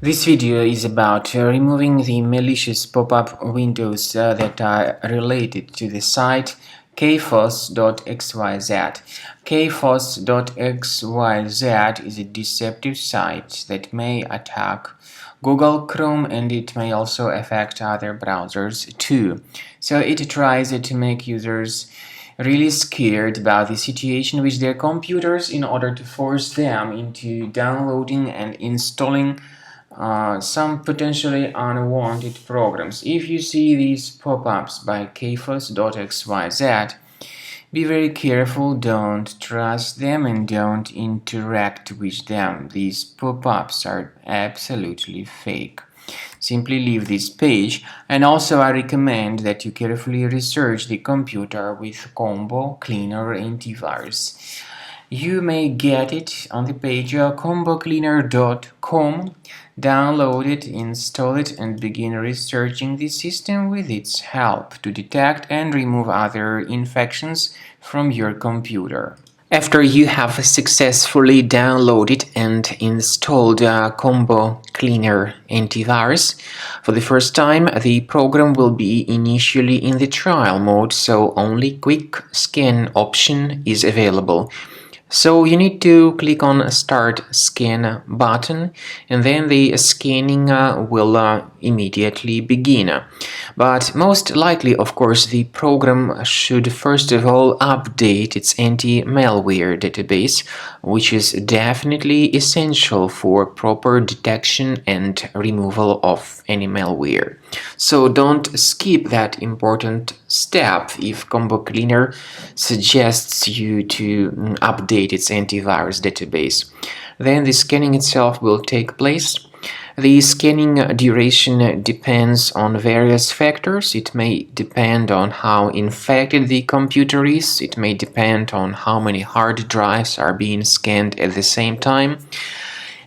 This video is about removing the malicious pop-up windows that are related to the site Kafos.xyz. Kafos.xyz is a deceptive site that may attack Google Chrome, and it may also affect other browsers too. So it tries to make users really scared about the situation with their computers in order to force them into downloading and installing some potentially unwanted programs. If you see these pop-ups by Kafos.xyz, be very careful, don't trust them and don't interact with them. These pop-ups are absolutely fake. Simply leave this page, and also I recommend that you carefully research the computer with Combo Cleaner Antivirus. You may get it on the page combocleaner.com. Download it, install it, and begin researching the system with its help to detect and remove other infections from your computer. After you have successfully downloaded and installed Combo Cleaner Antivirus, for the first time the program will be initially in the trial mode, so only quick scan option is available. So you need to click on Start Scan button, and then the scanning will immediately begin. But most likely, of course, the program should first of all update its anti-malware database, which is definitely essential for proper detection and removal of any malware. So don't skip that important step if Combo Cleaner suggests you to update its antivirus database. Then the scanning itself will take place. The scanning duration depends on various factors. It may depend on how infected the computer is. It may depend on how many hard drives are being scanned at the same time.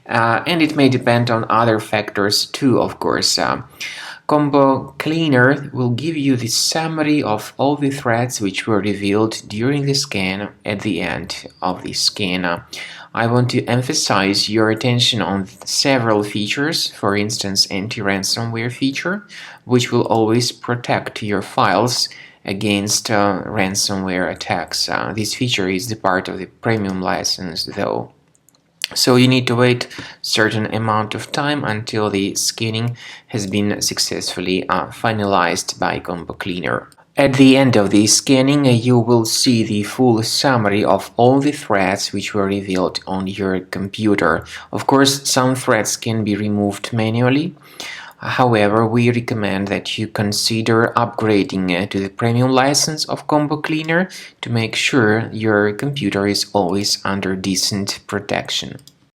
And it may depend on other factors too, of course. Combo Cleaner will give you the summary of all the threats which were revealed during the scan at the end of the scan. I want to emphasize your attention on several features, for instance anti-ransomware feature, which will always protect your files against ransomware attacks. This feature is the part of the premium license though. So you need to wait a certain amount of time until the scanning has been successfully finalized by Combo Cleaner. At the end of the scanning, you will see the full summary of all the threats which were revealed on your computer. Of course, some threats can be removed manually. However, we recommend that you consider upgrading to the premium license of Combo Cleaner to make sure your computer is always under decent protection.